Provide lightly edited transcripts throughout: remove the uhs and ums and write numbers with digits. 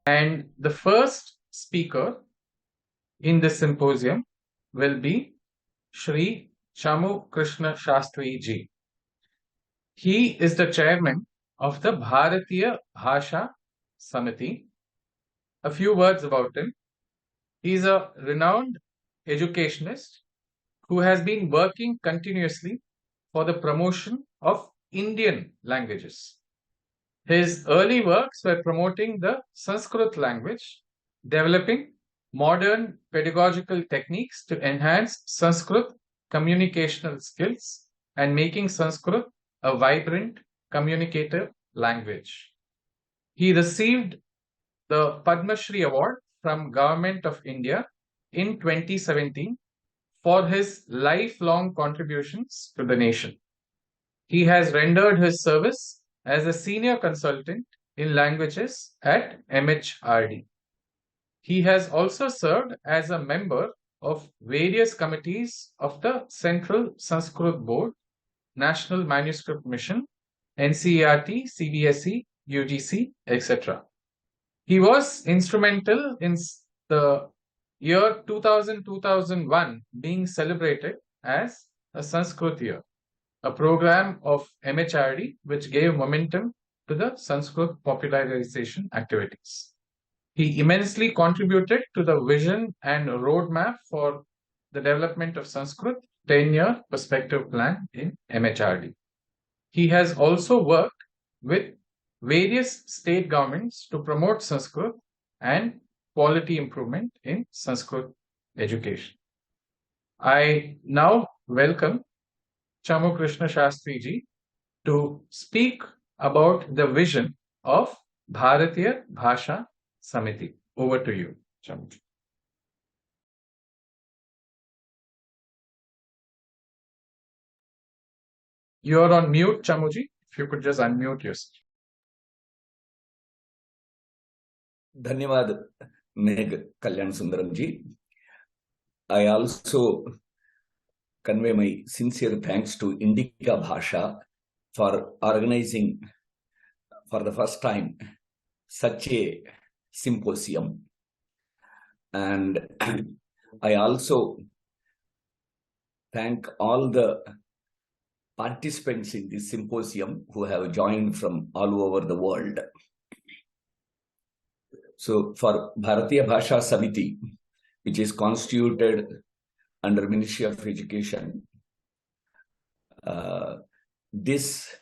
And the first speaker in this symposium will be Shri Chamu Krishna Shastry ji. He is the chairman of the Bharatiya Bhasha Samiti. A few words about him. He is a renowned educationist who has been working continuously for the promotion of Indian languages. His early works were promoting the Sanskrit language, developing modern pedagogical techniques to enhance Sanskrit communicational skills, and making Sanskrit a vibrant communicative language. He received the Padma Shri Award from Government of India in 2017 for his lifelong contributions to the nation. He has rendered his service as a senior consultant in languages at MHRD. He has also served as a member of various committees of the Central Sanskrit Board, National Manuscript Mission, NCERT, CBSE, UGC, etc. He was instrumental in the year 2000-2001 being celebrated as a Sanskrit year, a program of MHRD which gave momentum to the Sanskrit popularization activities. He immensely contributed to the vision and roadmap for the development of Sanskrit 10-year perspective plan in MHRD. He has also worked with various state governments to promote Sanskrit and quality improvement in Sanskrit education. I now welcome Chamu Krishna Shastry ji to speak about the vision of Bharatiya Bhasha Samiti. Over to you, Chamu. You are on mute, Chamu ji. If you could just unmute yourself. Dhanyavad, Meg Kalyan Sundaram ji. I also convey my sincere thanks to INDICA Bhasha for organizing for the first time such a symposium. And I also thank all the participants in this symposium who have joined from all over the world. So for Bharatiya Bhasha Samiti, which is constituted under Ministry of Education, this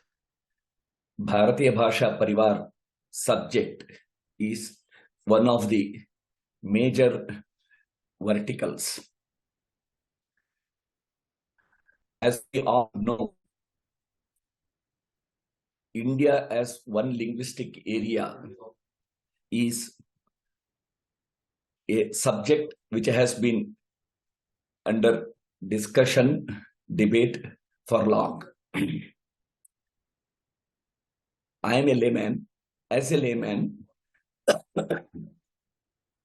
Bharatiya Bhasha Pariwar subject is one of the major verticals. As we all know, India as one linguistic area is a subject which has been under discussion, debate for long. I am a layman. As a layman,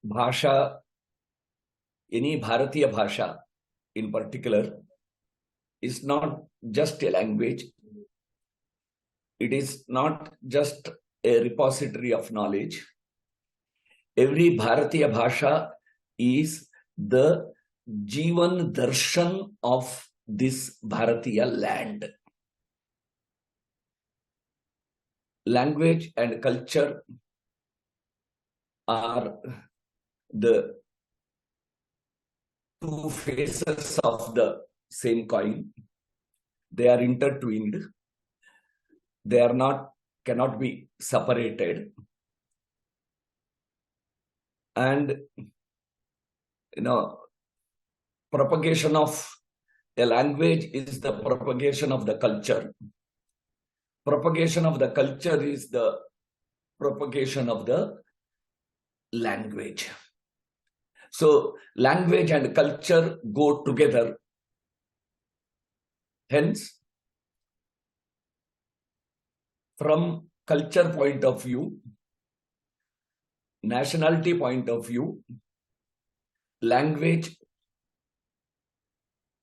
Bhasha, any Bharatiya Bhasha in particular, is not just a language. It is not just a repository of knowledge. Every Bharatiya Bhasha is the Jivan Darshan of this Bharatiya land. Language and culture are the two faces of the same coin. They are intertwined. They are not, cannot be separated. And, propagation of a language is the propagation of the culture. Propagation of the culture is the propagation of the language. So language and culture go together. Hence, from culture point of view, nationality point of view, language,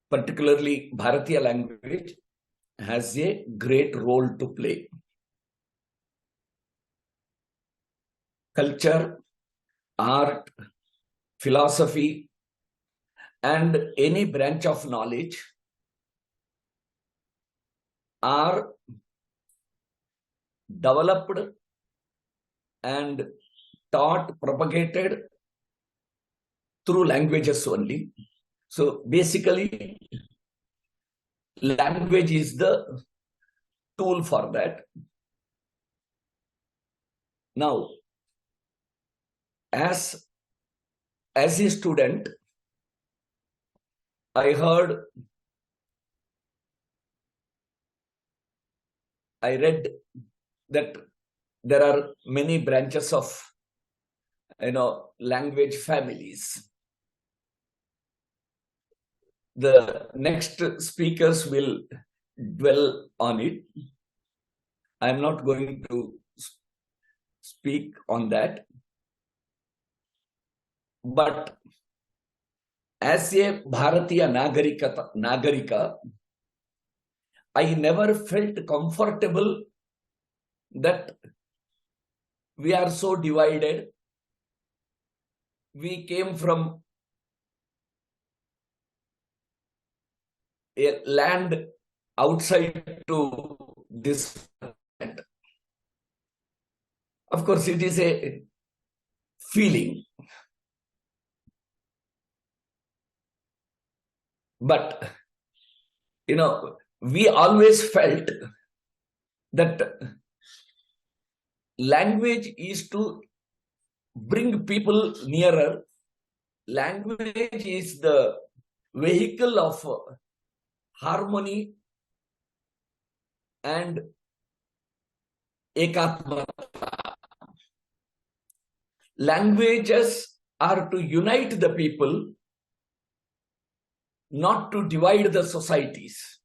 particularly Bharatiya language, has a great role to play. Culture art, philosophy, and any branch of knowledge are developed and taught, propagated through languages only. So basically, language is the tool for that. Now, as a student, I read that there are many branches of language families. The next speakers will dwell on it. I'm not going to speak on that. But as a Bharatiya Nagarika, I never felt comfortable that we are so divided. We came from a land outside to this land. Of course, it is a feeling. But, we always felt that language is to bring people nearer. Language is the vehicle of harmony and ekatmata. Languages are to unite the people, not to divide the societies.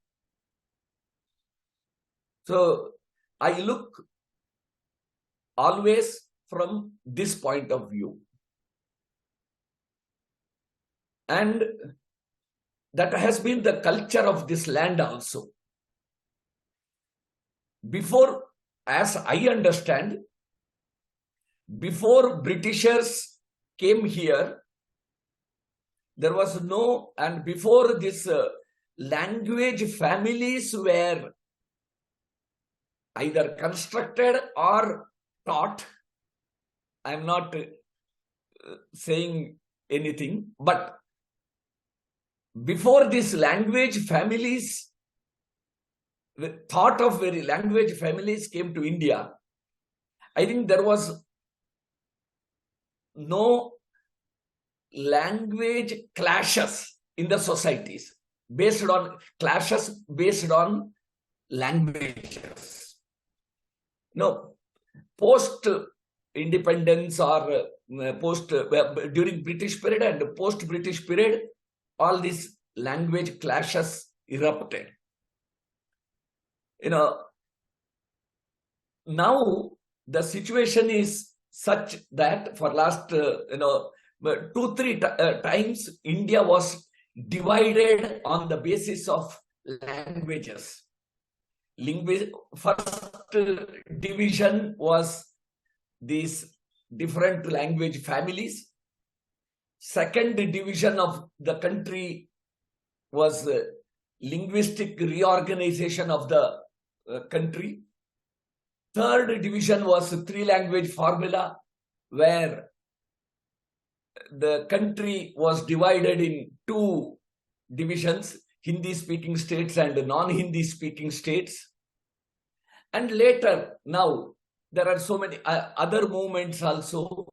So I look always from this point of view. And that has been the culture of this land also. Before, as I understand, before Britishers came here, there was no, and before this language families were either constructed or taught. I'm not saying anything, but before this language families, the thought of very language families came to India, I think there was no language clashes in the societies based on languages. No, post independence or during British period and post British period, all these language clashes erupted. Now the situation is such that for last 2-3 times India was divided on the basis of languages. First division was these different language families. Second division of the country was linguistic reorganization of the country. Third division was 3-language formula, where the country was divided in 2 divisions, Hindi-speaking states and non-Hindi-speaking states. And later, now, there are so many other movements also.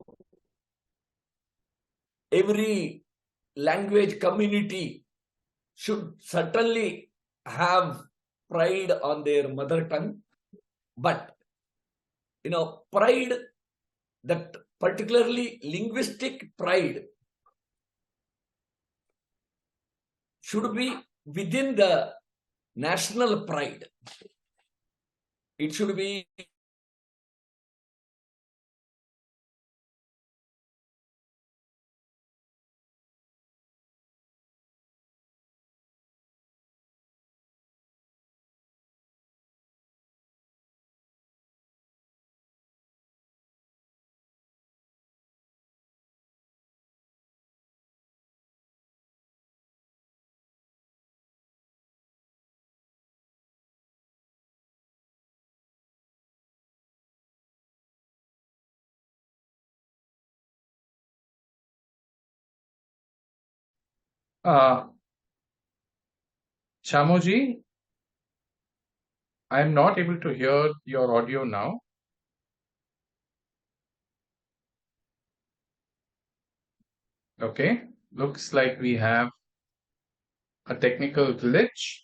Every language community should certainly have pride on their mother tongue. But, pride, that particularly linguistic pride, should be within the national pride. It should be Uh, Chamuji, I'm not able to hear your audio now. Okay, looks like we have a technical glitch.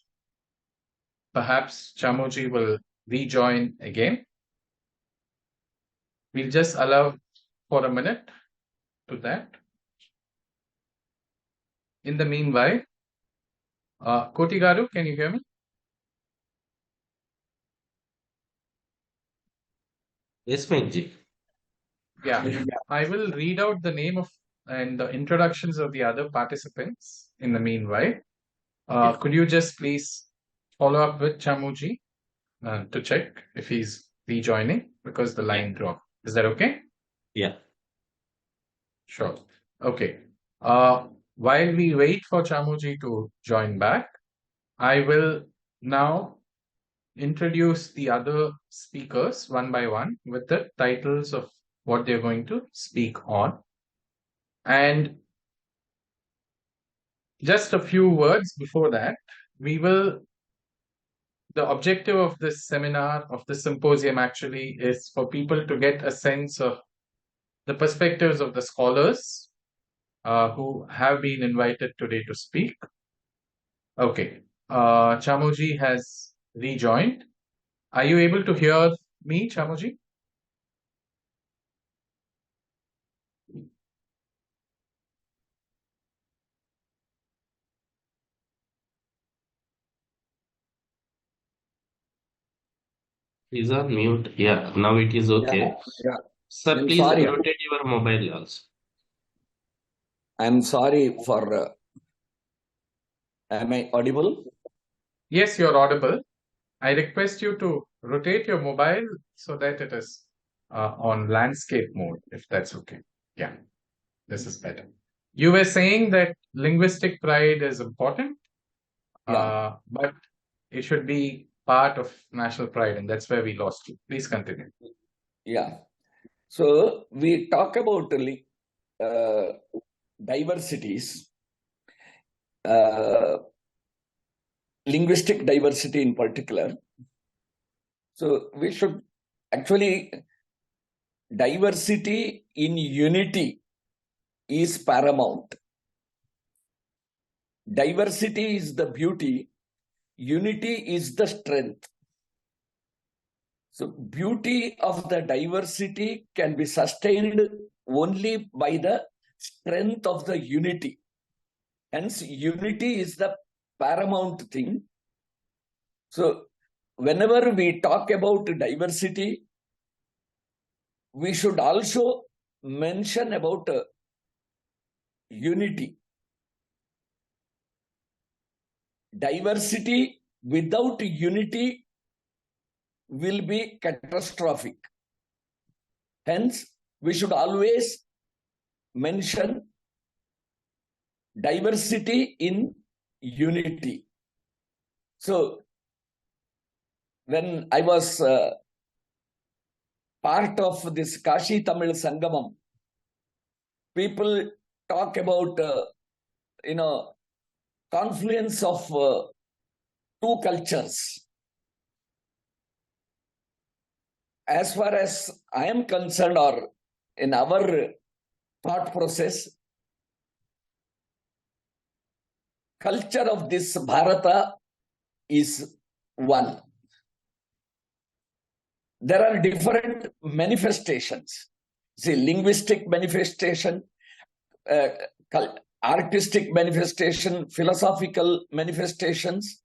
Perhaps Chamuji will rejoin again. We'll just allow for a minute to that. In the meanwhile, Kotigaru, can you hear me? Yes, Megji. Yeah, I will read out the name of and the introductions of the other participants in the meanwhile. Could you just please follow up with Chamuji to check if he's rejoining because the line dropped. Is that okay? Yeah. Sure. Okay. While we wait for Chamuji to join back, I will now introduce the other speakers one by one with the titles of what they're going to speak on. And just a few words before that, the objective of this seminar, of this symposium actually, is for people to get a sense of the perspectives of the scholars who have been invited today to speak. Okay, Chamuji has rejoined. Are you able to hear me, Chamuji? He's on mute. Yeah, now it is okay. Yeah. Sir, I'm please sorry. rotate your mobile also. I'm sorry for. Am I audible? Yes, you're audible. I request you to rotate your mobile so that it is on landscape mode, if that's okay. Yeah, this is better. You were saying that linguistic pride is important, but it should be part of national pride, and that's where we lost you. Please continue. Yeah. So we talk about diversities, linguistic diversity in particular. So we should actually, diversity in unity is paramount. Diversity is the beauty, unity is the strength. So beauty of the diversity can be sustained only by the strength of the unity. Hence, unity is the paramount thing. So whenever we talk about diversity, we should also mention about unity. Diversity without unity will be catastrophic. Hence, we should always mention diversity in unity. So, when I was part of this Kashi Tamil Sangamam, people talk about, confluence of two cultures. As far as I am concerned, or in our thought process, culture of this Bharata is one. There are different manifestations. See, linguistic manifestation, artistic manifestation, philosophical manifestations.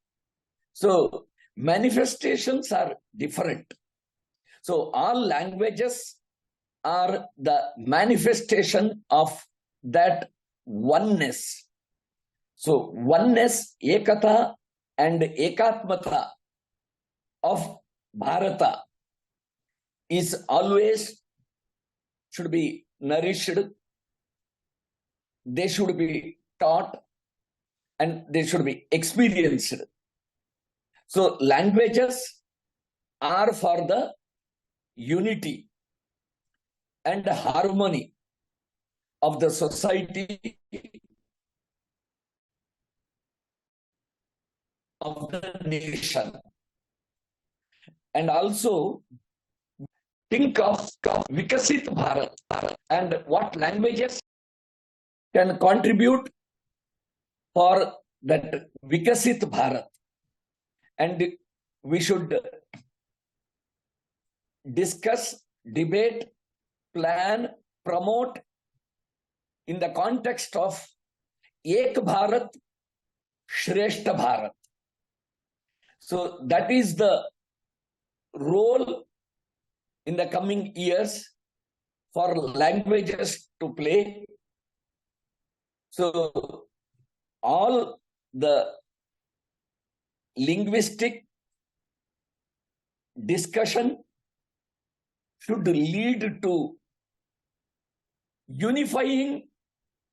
So manifestations are different. So all languages are the manifestation of that oneness. So oneness, ekata and ekatmata of Bharata is always should be nourished, they should be taught, and they should be experienced. So languages are for the unity and harmony of the society of the nation. And also think of Vikasit Bharat and what languages can contribute for that Vikasit Bharat. And we should discuss, debate, plan, promote in the context of Ek Bharat, Shreshta Bharat. So that is the role in the coming years for languages to play. So all the linguistic discussion should lead to unifying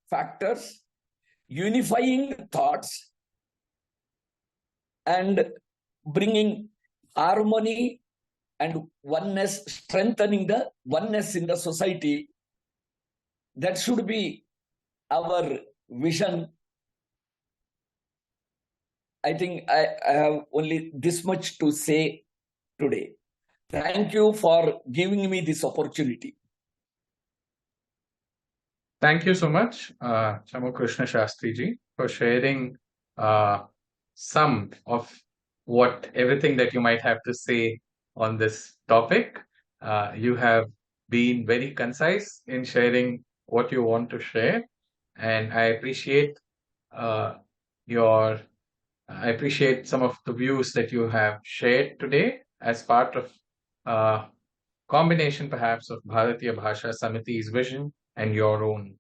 factors, unifying thoughts, and bringing harmony and oneness, strengthening the oneness in the society. That should be our vision. I think I have only this much to say today. Thank you for giving me this opportunity. Thank you so much, Chamu Krishna Shastri ji, for sharing some of everything that you might have to say on this topic. You have been very concise in sharing what you want to share, and I appreciate I appreciate some of the views that you have shared today as part of combination perhaps of Bharatiya Bhasha Samiti's vision and your own.